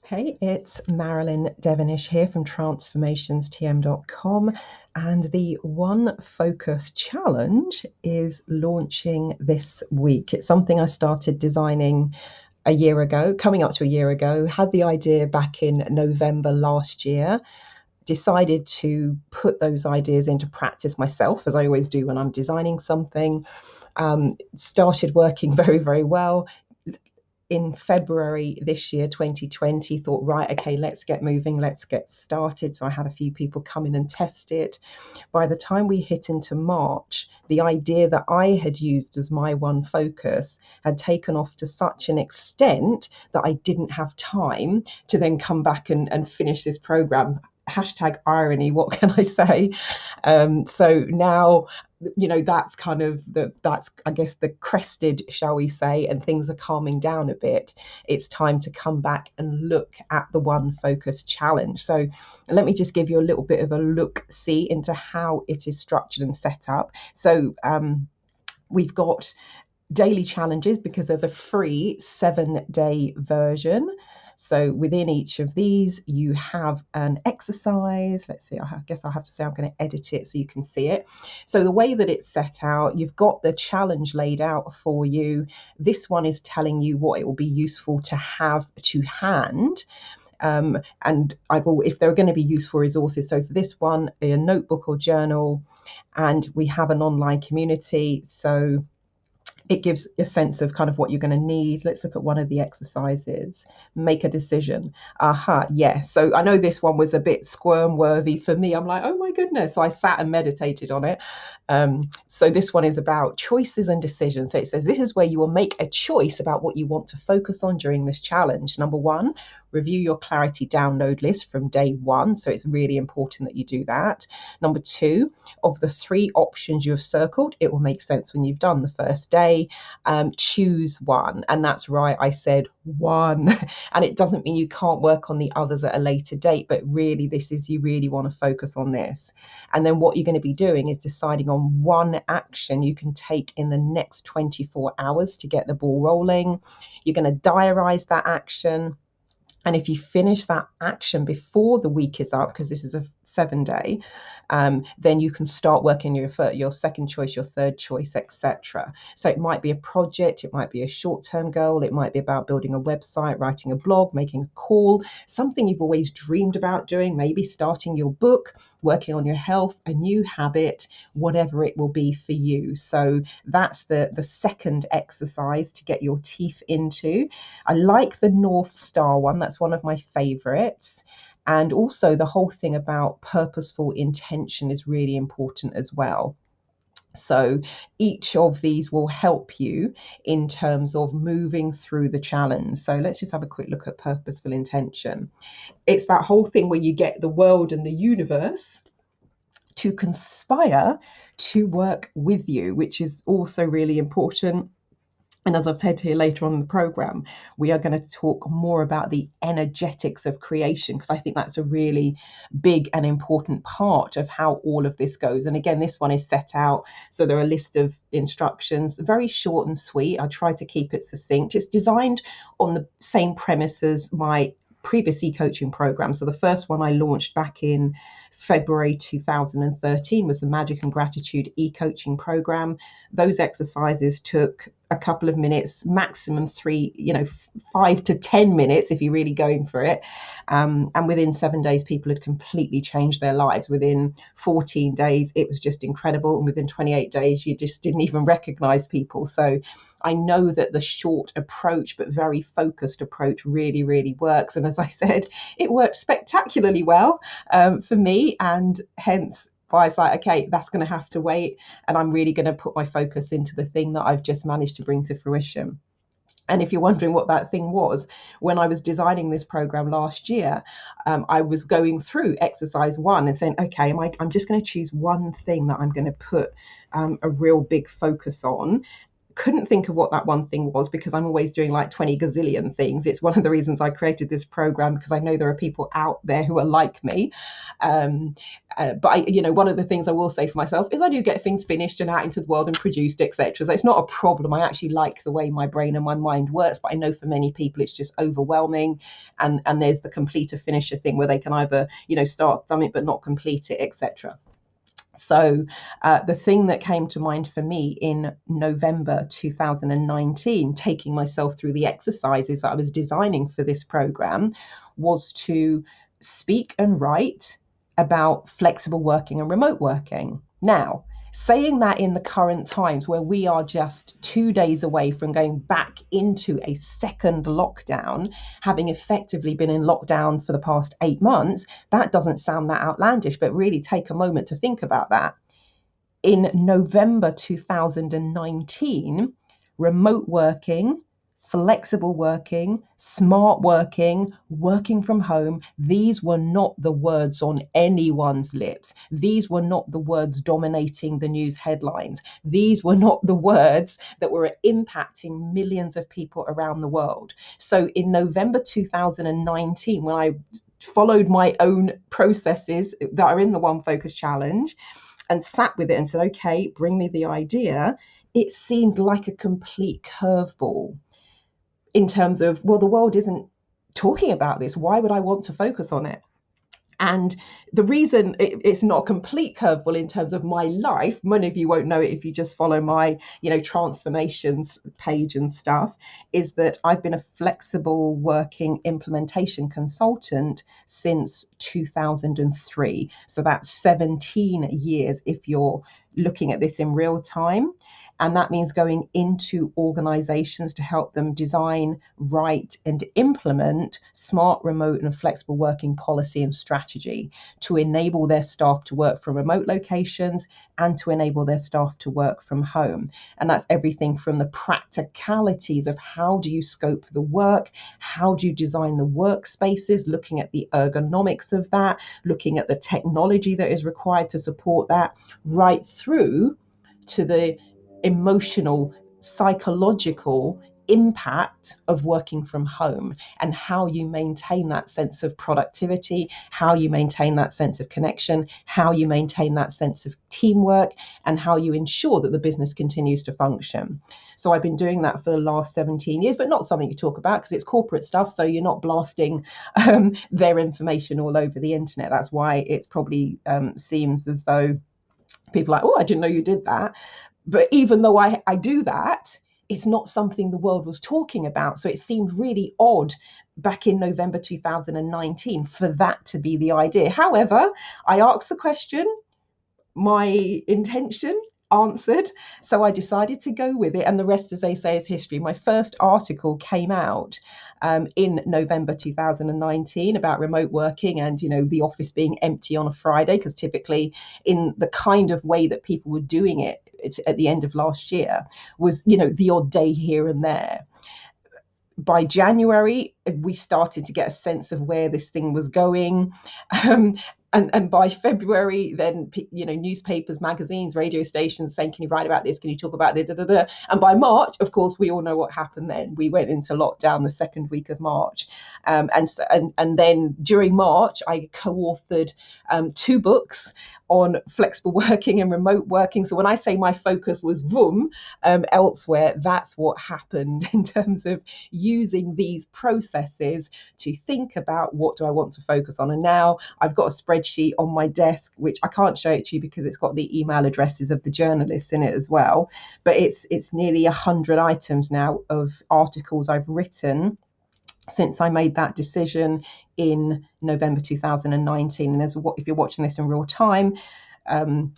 Hey, it's Marilyn Devonish here from transformationstm.com, and the One Focus Challenge is launching this week. It's something I started designing a year ago, coming up to a year ago, had the idea back in November last year, decided to put those ideas into practice myself, as I always do when I'm designing something. Started working very, very well. In February this year, 2020, thought, right, okay, let's get moving, let's get started. So I had a few people come in and test it. By the time we hit into March, the idea that I had used as my one focus had taken off to such an extent that I didn't have time to then come back and finish this program. Hashtag irony, what can I say? So now, that's kind of that's I guess the crested, shall we say, and things are calming down a bit. It's time to come back and look at the One Focus Challenge. So let me just give you a little bit of a look see into how it is structured and set up. So we've got daily challenges because there's a free 7-day version. So within each of these, you have an exercise. Let's see, I guess I'll have to say I'm going to edit it so you can see it. So the way that it's set out, you've got the challenge laid out for you. This one is telling you what it will be useful to have to hand. And if there are going to be useful resources, so for this one, a notebook or journal, and we have an online community. So it gives a sense of kind of what you're going to need. Let's look at one of the exercises. Make a decision. Yeah. So I know this one was a bit squirm worthy for me. I'm like, oh my goodness. So I sat and meditated on it. So this one is about choices and decisions. So it says this is where you will make a choice about what you want to focus on during this challenge. Number one, review your clarity download list from day one. So it's really important that you do that. Number two, of the 3 options you have circled, it will make sense when you've done the first day. Choose one. And that's right, I said one. And it doesn't mean you can't work on the others at a later date, but really this is, you really want to focus on this. And then what you're going to be doing is deciding on one action you can take in the next 24 hours to get the ball rolling. You're going to diarize that action. And if you finish that action before the week is up, because this is a 7-day, then you can start working your second choice, your third choice, etc. So it might be a project, it might be a short-term goal, it might be about building a website, writing a blog, making a call, something you've always dreamed about doing, maybe starting your book, working on your health, a new habit, whatever it will be for you. So that's the second exercise to get your teeth into. I like the North Star one. That's one of my favorites. And also the whole thing about purposeful intention is really important as well. So each of these will help you in terms of moving through the challenge. So let's just have a quick look at purposeful intention. It's that whole thing where you get the world and the universe to conspire to work with you, which is also really important. And as I've said here later on in the program, we are going to talk more about the energetics of creation, because I think that's a really big and important part of how all of this goes. And again, this one is set out. So there are a list of instructions, very short and sweet. I try to keep it succinct. It's designed on the same premise as my previous e-coaching program. So the first one I launched back in February 2013 was the Magic and Gratitude e-coaching program. Those exercises took a couple of minutes, maximum 5 to 10 minutes if you're really going for it. And within 7 days, people had completely changed their lives. Within 14 days, it was just incredible. And within 28 days, you just didn't even recognize people. So I know that the short approach, but very focused approach really, really works. And as I said, it worked spectacularly well for me. And hence, I was like, okay, that's going to have to wait. And I'm really going to put my focus into the thing that I've just managed to bring to fruition. And if you're wondering what that thing was, when I was designing this program last year, I was going through exercise 1 and saying, okay, I'm just going to choose one thing that I'm going to put a real big focus on, couldn't think of what that one thing was because I'm always doing like 20 gazillion things. It's one of the reasons I created this program, because I know there are people out there who are like me. But one of the things I will say for myself is I do get things finished and out into the world and produced, etc. So it's not a problem. I actually like the way my brain and my mind works, but I know for many people it's just overwhelming. And there's the completer finisher thing where they can either, start something but not complete it, etc. So the thing that came to mind for me in November 2019, taking myself through the exercises that I was designing for this program, was to speak and write about flexible working and remote working. Now, saying that in the current times where we are just 2 days away from going back into a second lockdown, having effectively been in lockdown for the past 8 months, that doesn't sound that outlandish, but really take a moment to think about that. In November 2019, remote working, flexible working, smart working, working from home, these were not the words on anyone's lips. These were not the words dominating the news headlines. These were not the words that were impacting millions of people around the world. So in November 2019, when I followed my own processes that are in the One Focus Challenge and sat with it and said, okay, bring me the idea, it seemed like a complete curveball in terms of, well, the world isn't talking about this. Why would I want to focus on it? And the reason it's not a complete curveball in terms of my life, many of you won't know it if you just follow my, transformations page and stuff, is that I've been a flexible working implementation consultant since 2003. So that's 17 years if you're looking at this in real time. And that means going into organizations to help them design, write, and implement smart, remote, and flexible working policy and strategy to enable their staff to work from remote locations and to enable their staff to work from home. And that's everything from the practicalities of how do you scope the work, how do you design the workspaces, looking at the ergonomics of that, looking at the technology that is required to support that, right through to the emotional, psychological impact of working from home and how you maintain that sense of productivity, how you maintain that sense of connection, how you maintain that sense of teamwork, and how you ensure that the business continues to function. So I've been doing that for the last 17 years, but not something you talk about because it's corporate stuff. So you're not blasting their information all over the internet. That's why it probably seems as though people are like, oh, I didn't know you did that. But even though I do that, it's not something the world was talking about. So it seemed really odd back in November 2019 for that to be the idea. However, I asked the question, my intention answered, so I decided to go with it, and the rest, as they say, is history. My first article came out in November 2019 about remote working and the office being empty on a Friday, because typically in the kind of way that people were doing it at the end of last year was the odd day here and there. By January, we started to get a sense of where this thing was going. And by February, then newspapers, magazines, radio stations saying, "Can you write about this? Can you talk about this?" And by March, of course, we all know what happened. Then we went into lockdown the second week of March, and then during March, I co-authored 2 books on flexible working and remote working. So when I say my focus was elsewhere, that's what happened in terms of using these processes to think about what do I want to focus on. And now I've got a spreadsheet on my desk, which I can't show it to you because it's got the email addresses of the journalists in it as well. But it's nearly 100 items now of articles I've written since I made that decision in November 2019. And if you're watching this in real time, in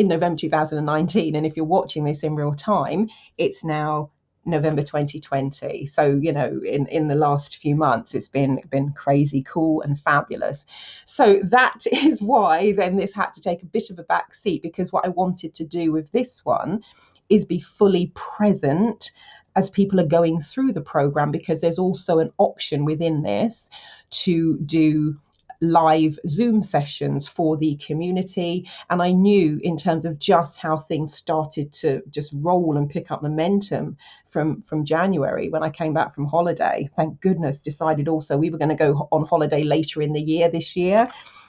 November 2019, and if you're watching this in real time, it's now November 2020. So in the last few months, it's been crazy cool and fabulous. So that is why then this had to take a bit of a back seat, because what I wanted to do with this one is be fully present as people are going through the program, because there's also an option within this to do live Zoom sessions for the community. And I knew in terms of just how things started to just roll and pick up momentum from January when I came back from holiday. Thank goodness, decided also we were going to go on holiday later in the year this year.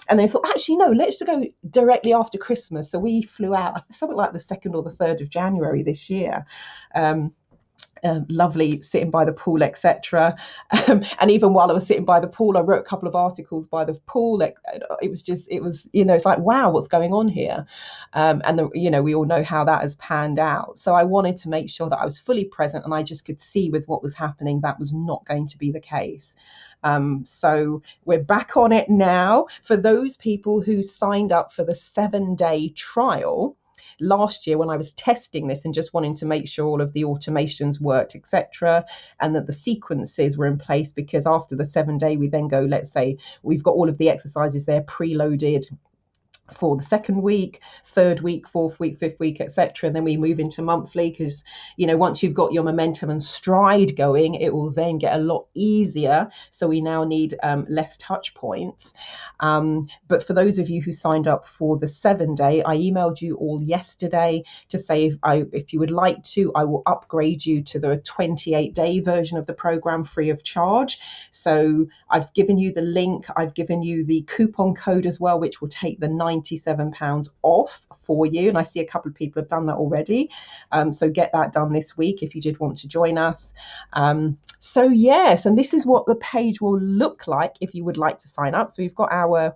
And then thought, actually, no, let's go directly after Christmas. So we flew out something like the 2nd or the 3rd of January this year. Lovely, sitting by the pool, etc. And even while I was sitting by the pool, I wrote a couple of articles by the pool. It was it's like, wow, what's going on here? We all know how that has panned out. So I wanted to make sure that I was fully present, and I just could see with what was happening that was not going to be the case. So we're back on it now. For those people who signed up for the 7-day trial last year when I was testing this and just wanting to make sure all of the automations worked, etc., and that the sequences were in place, because after the 7-day we then go, let's say we've got all of the exercises there preloaded for the 2nd week, 3rd week, 4th week, 5th week, etc. And then we move into monthly, because once you've got your momentum and stride going, it will then get a lot easier. So we now need less touch points. But for those of you who signed up for the 7-day, I emailed you all yesterday to say if you would like to, I will upgrade you to the 28-day version of the program free of charge. So I've given you the link, I've given you the coupon code as well, which will take the £97 off for you. And I see a couple of people have done that already. So get that done this week if you did want to join us. So yes, and this is what the page will look like if you would like to sign up. So we've got our,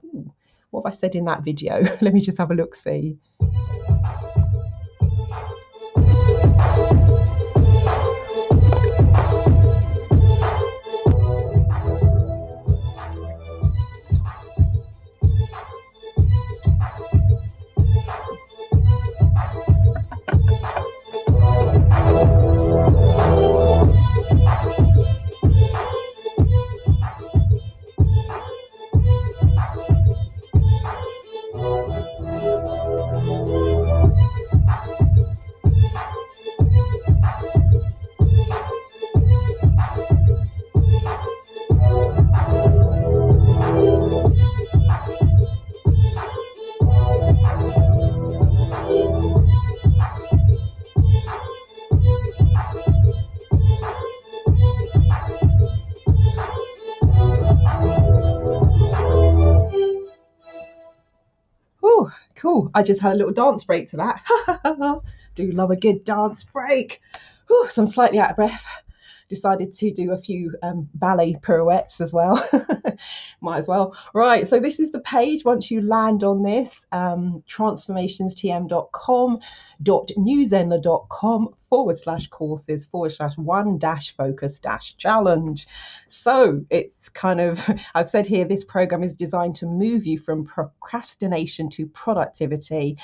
what have I said in that video? Let me just have a look, see. Cool. I just had a little dance break to that. Do love a good dance break. So I'm slightly out of breath. Decided to do a few ballet pirouettes as well. Might as well. Right, so this is the page once you land on this, transformationstm.com.newzenler.com/courses/1-focus-challenge. So it's kind of, I've said here, this program is designed to move you from procrastination to productivity,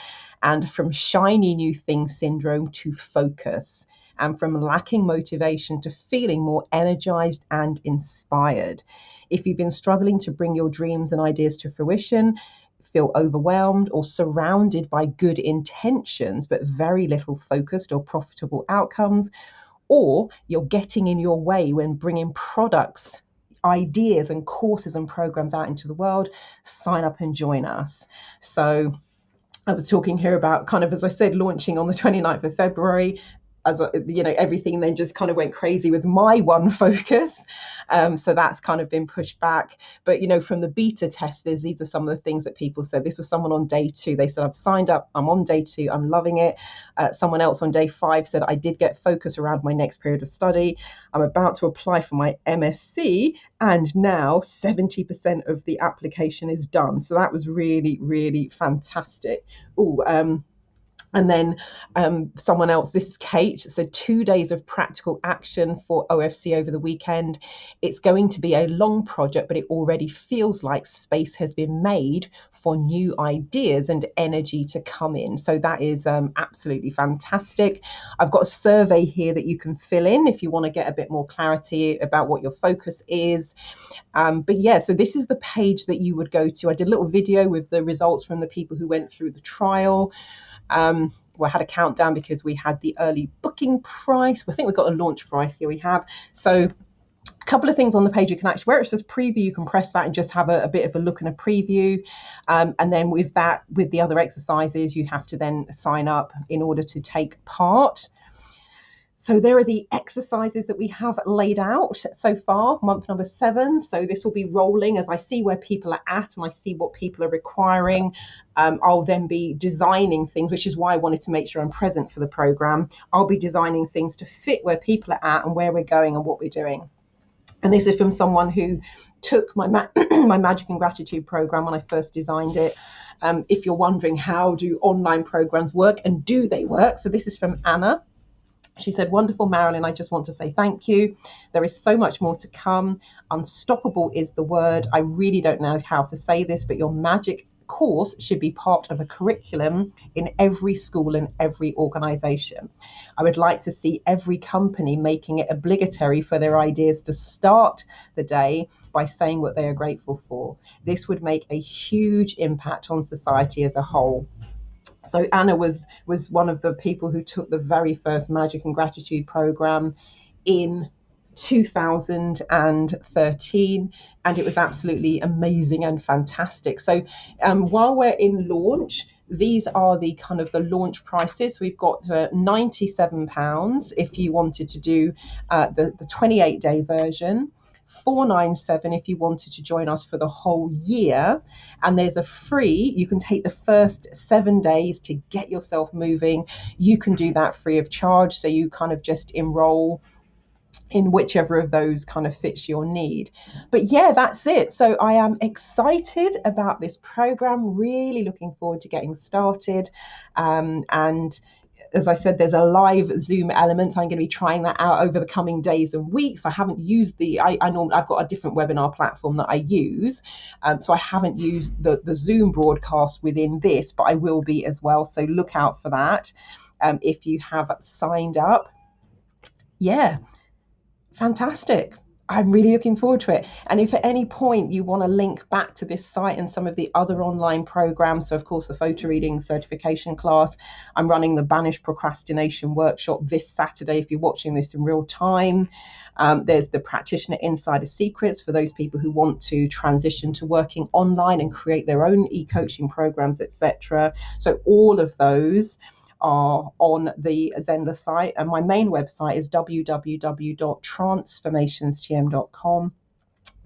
and from shiny new thing syndrome to focus, and from lacking motivation to feeling more energized and inspired. If you've been struggling to bring your dreams and ideas to fruition, feel overwhelmed, or surrounded by good intentions but very little focused or profitable outcomes, or you're getting in your way when bringing products, ideas and courses and programs out into the world, sign up and join us. So I was talking here about, kind of, as I said, launching on the 29th of February. As everything then just kind of went crazy with my one focus. So that's kind of been pushed back. But, from the beta testers, these are some of the things that people said. This was someone on day 2. They said, I've signed up, I'm on day 2, I'm loving it. Someone else on day 5 said, I did get focus around my next period of study. I'm about to apply for my MSc, and now 70% of the application is done. So that was really, really fantastic. And then someone else, this is Kate, said 2 days of practical action for OFC over the weekend. It's going to be a long project, but it already feels like space has been made for new ideas and energy to come in. So that is absolutely fantastic. I've got a survey here that you can fill in if you want to get a bit more clarity about what your focus is. But yeah, so this is the page that you would go to. I did a little video with the results from the people who went through the trial. I had a countdown because we had the early booking price. I think we've got a launch price here we have. So A couple of things on the page you can actually, where it says preview, you can press that and just have a bit of a look and a preview. And then with the other exercises, you have to then sign up in order to take part. So there are the exercises that we have laid out so far, month number 7. So this will be rolling as I see where people are at and I see what people are requiring. I'll then be designing things, which is why I wanted to make sure I'm present for the program. I'll be designing things to fit where people are at and where we're going and what we're doing. And this is from someone who took my my Magic and Gratitude program when I first designed it. If you're wondering how do online programs work and do they work, so this is from Anna. She said, wonderful, Marilyn, I just want to say thank you. There is so much more to come. Unstoppable is the word. I really don't know how to say this, but your magic course should be part of a curriculum in every school and every organization. I would like to see every company making it obligatory for their ideas to start the day by saying what they are grateful for. This would make a huge impact on society as a whole. So Anna was one of the people who took the very first Magic and Gratitude program in 2013, and it was absolutely amazing and fantastic. So while we're in launch, these are the kind of the launch prices. We've got £97 if you wanted to do the 28-day version. $497 if you wanted to join us for the whole year, and there's a free, you can take the first 7 days to get yourself moving. You can do that free of charge, so you kind of just enroll in whichever of those kind of fits your need. But yeah, that's it. So I am excited about this program, really looking forward to getting started. And as I said, there's a live Zoom element. So I'm going to be trying that out over the coming days and weeks. I haven't used I've got a different webinar platform that I use. So I haven't used the Zoom broadcast within this, but I will be as well. So look out for that if you have signed up. Yeah, fantastic. I'm really looking forward to it. And if at any point you want to link back to this site and some of the other online programs, so of course the photo reading certification class, I'm running the Banish Procrastination workshop this Saturday if you're watching this in real time. There's the Practitioner Insider Secrets for those people who want to transition to working online and create their own e-coaching programs, etc. So all of those are on the Zenda site, and my main website is www.transformationstm.com.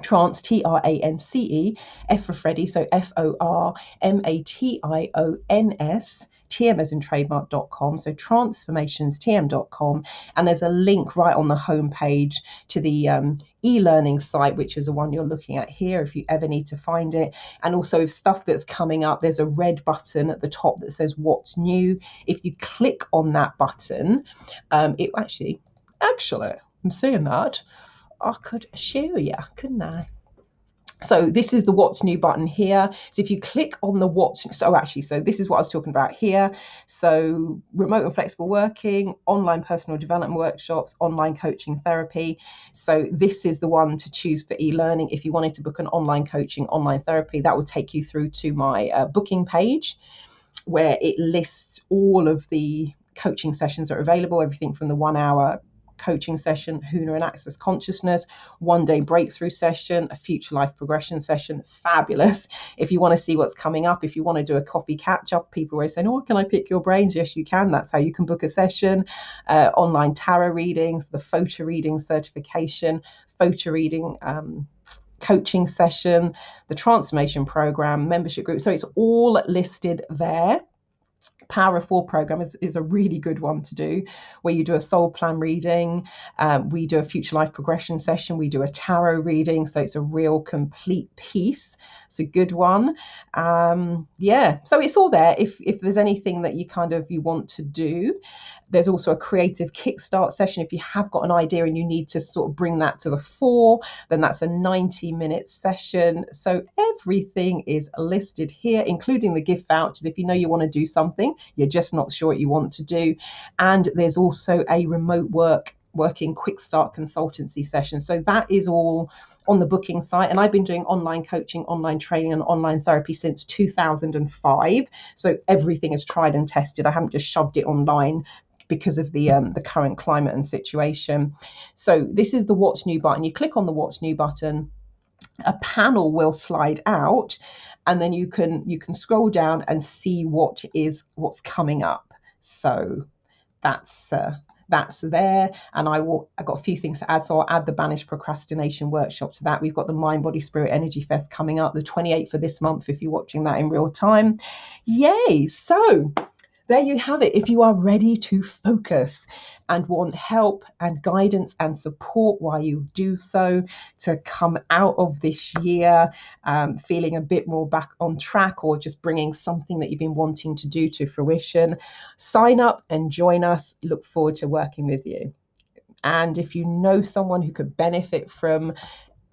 Trance, TRANCE, F for Freddy, so FORMATIONS, TM as in trademark.com, so transformationstm.com, and there's a link right on the homepage to the e-learning site, which is the one you're looking at here if you ever need to find it. And also if stuff that's coming up, there's a red button at the top that says what's new. If you click on that button, it actually I'm saying that I could show you, couldn't I? So this is the what's new button here. So if you click on the so this is what I was talking about here. So remote and flexible working, online personal development workshops, online coaching therapy. So this is the one to choose for e-learning. If you wanted to book an online coaching, online therapy, that will take you through to my booking page where it lists all of the coaching sessions that are available, everything from the 1 hour coaching session, Huna and Access Consciousness, 1 day breakthrough session, a future life progression session. Fabulous. If you want to see what's coming up, if you want to do a coffee catch up, people are always saying, oh, can I pick your brains? Yes, you can. That's how you can book a session. Online tarot readings, the photo reading certification, photo reading coaching session, the transformation program, membership group. So it's all listed there. Power of 4 program is a really good one to do, where you do a soul plan reading, we do a future life progression session, we do a tarot reading, so it's a real complete piece. It's a good one. Yeah, so it's all there if there's anything that you want to do. There's also a creative kickstart session. If you have got an idea and you need to sort of bring that to the fore, then that's a 90-minute session. So everything is listed here, including the gift vouchers if you know you want to do something, you're just not sure what you want to do. And there's also a remote working quick start consultancy session. So that is all on the booking site. And I've been doing online coaching, online training and online therapy since 2005. So everything is tried and tested. I haven't just shoved it online because of the current climate and situation. So this is the What's New button. You click on the What's New button, a panel will slide out, and then you can scroll down and see what's coming up. So that's there. And I've got a few things to add. So I'll add the Banish Procrastination workshop to that. We've got the Mind, Body, Spirit Energy Fest coming up the 28th of this month, if you're watching that in real time. Yay! So there you have it. If you are ready to focus and want help and guidance and support while you do so, to come out of this year feeling a bit more back on track, or just bringing something that you've been wanting to do to fruition, sign up and join us. Look forward to working with you. And if you know someone who could benefit from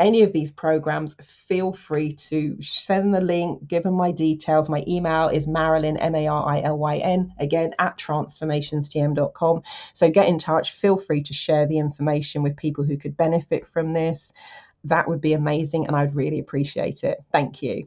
any of these programs, feel free to send the link, give them my details. My email is Marilyn, Marilyn, again, at transformationstm.com. So get in touch. Feel free to share the information with people who could benefit from this. That would be amazing, and I'd really appreciate it. Thank you.